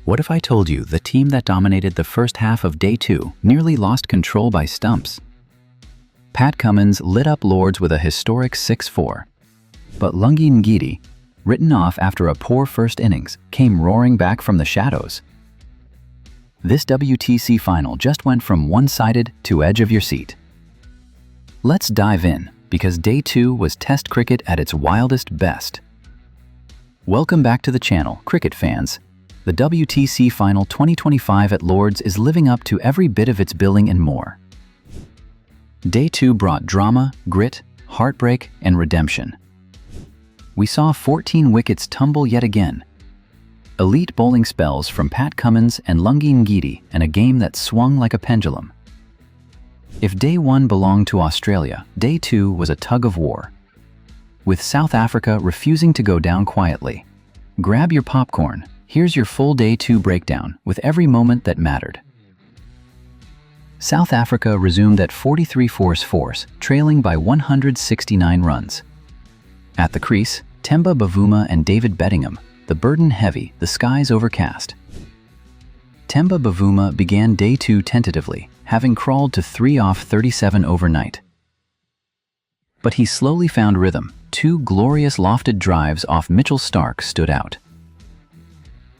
What if I told you the team that dominated the first half of Day 2 nearly lost control by stumps? Pat Cummins lit up Lords with a historic 6-4. But Lungi Ngidi, written off after a poor first innings, came roaring back from the shadows. This WTC Final just went from one-sided to edge of your seat. Let's dive in, because Day 2 was Test cricket at its wildest best. Welcome back to the channel, cricket fans. The WTC Final 2025 at Lords is living up to every bit of its billing and more. Day 2 brought drama, grit, heartbreak, and redemption. We saw 14 wickets tumble yet again. Elite bowling spells from Pat Cummins and Lungi Ngidi, and a game that swung like a pendulum. If Day 1 belonged to Australia, Day 2 was a tug of war, with South Africa refusing to go down quietly. Grab your popcorn. Here's your full Day 2 breakdown, with every moment that mattered. South Africa resumed at 43 force, trailing by 169 runs. At the crease, Temba Bavuma and David Bedingham, the burden heavy, the skies overcast. Temba Bavuma began Day 2 tentatively, having crawled to 3 off 37 overnight. But he slowly found rhythm. 2 glorious lofted drives off Mitchell Starc stood out.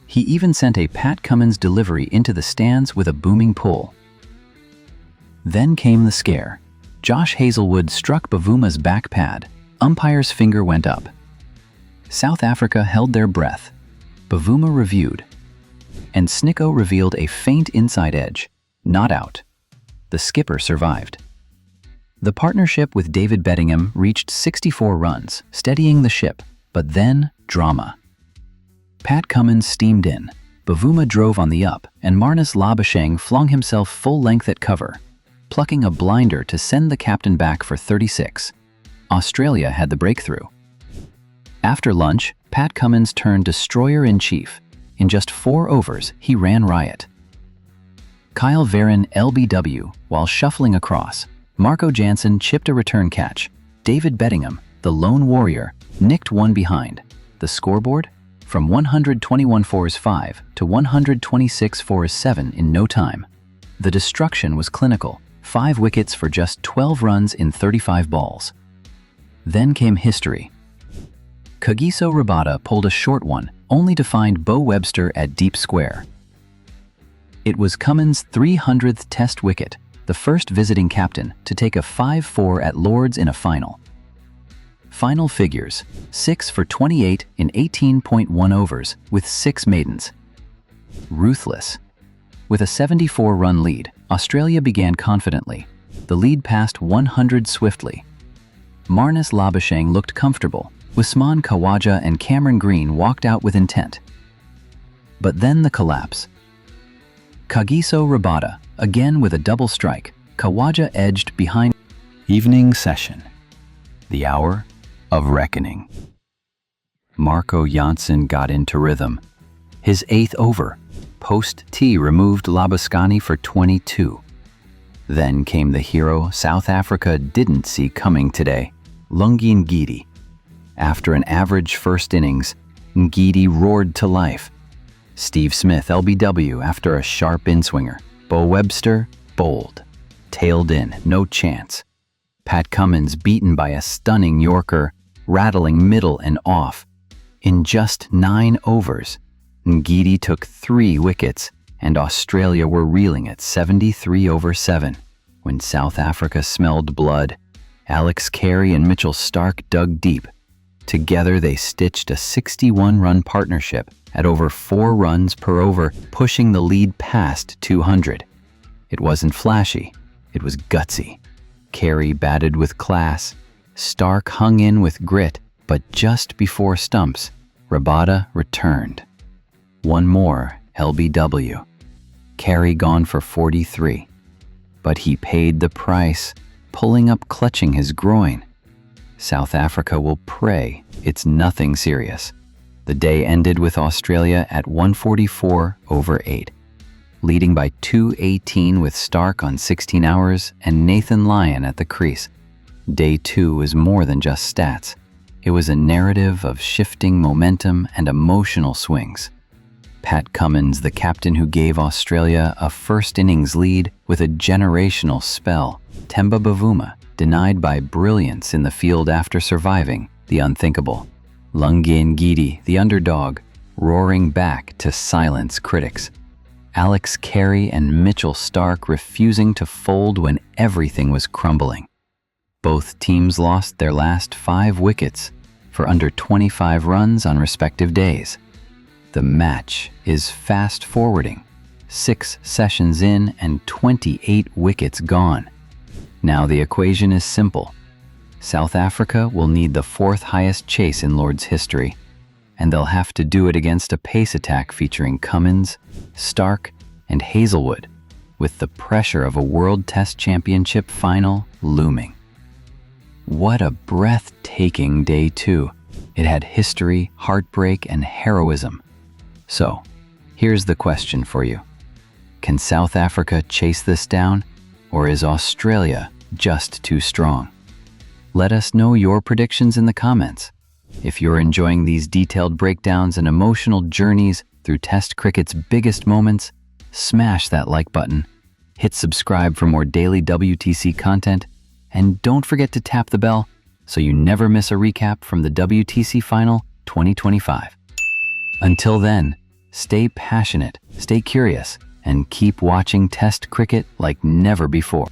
He even sent a Pat Cummins delivery into the stands with a booming pull. Then came the scare. Josh Hazlewood struck Bavuma's back pad. Umpire's finger went up. South Africa held their breath. Bavuma reviewed. And Snicko revealed a faint inside edge. Not out. The skipper survived. The partnership with David Bedingham reached 64 runs, steadying the ship. But then, drama. Pat Cummins steamed in, Bavuma drove on the up, and Marnus Labuschagne flung himself full length at cover, plucking a blinder to send the captain back for 36. Australia had the breakthrough. After lunch, Pat Cummins turned destroyer-in-chief. In just 4 overs, he ran riot. Kyle Verreynne LBW while shuffling across. Marco Jansen chipped a return catch. David Bedingham, the lone warrior, nicked one behind. The scoreboard? From 121 fours 5 to 126 fours 7 in no time. The destruction was clinical, 5 wickets for just 12 runs in 35 balls. Then came history. Kagiso Rabada pulled a short one, only to find Bo Webster at deep square. It was Cummins' 300th Test wicket, the first visiting captain to take a 5-4 at Lords in a final. Final figures: 6 for 28 in 18.1 overs, with 6 maidens. Ruthless. With a 74-run lead, Australia began confidently. The lead passed 100 swiftly. Marnus Labuschagne looked comfortable. Usman Khawaja and Cameron Green walked out with intent. But then the collapse. Kagiso Rabada, again with a double strike. Khawaja edged behind. Evening session. The hour of reckoning. Marco Jansen got into rhythm. His 8th over, post-tee removed Labuschagne for 22. Then came the hero South Africa didn't see coming today, Lungi Ngidi. After an average first innings, Ngidi roared to life. Steve Smith LBW after a sharp inswinger. Bo Webster bowled. Tailed in, no chance. Pat Cummins beaten by a stunning Yorker, rattling middle and off. In just 9 overs, Ngidi took 3 wickets, and Australia were reeling at 73 over 7. When South Africa smelled blood, Alex Carey and Mitchell Starc dug deep. Together they stitched a 61-run partnership at over 4 runs per over, pushing the lead past 200. It wasn't flashy, it was gutsy. Carey batted with class. Starc hung in with grit, but just before stumps, Rabada returned. One more, LBW. Carey gone for 43. But he paid the price, pulling up clutching his groin. South Africa will pray it's nothing serious. The day ended with Australia at 144 over 8, leading by 218 with Starc on 16 hours and Nathan Lyon at the crease. Day 2 was more than just stats. It was a narrative of shifting momentum and emotional swings. Pat Cummins, the captain who gave Australia a first innings lead with a generational spell. Temba Bavuma, denied by brilliance in the field after surviving the unthinkable. Lungi Ngidi, the underdog, roaring back to silence critics. Alex Carey and Mitchell Starc refusing to fold when everything was crumbling. Both teams lost their last 5 wickets for under 25 runs on respective days. The match is fast-forwarding, 6 sessions in and 28 wickets gone. Now the equation is simple. South Africa will need the 4th highest chase in Lord's history, and they'll have to do it against a pace attack featuring Cummins, Starc, and Hazelwood, with the pressure of a World Test Championship final looming. What a breathtaking day 2. It had history, heartbreak, and heroism. So, here's the question for you. Can South Africa chase this down, or is Australia just too strong? Let us know your predictions in the comments. If you're enjoying these detailed breakdowns and emotional journeys through Test cricket's biggest moments, smash that like button, hit subscribe for more daily WTC content, and don't forget to tap the bell so you never miss a recap from the WTC Final 2025. Until then, stay passionate, stay curious, and keep watching Test cricket like never before.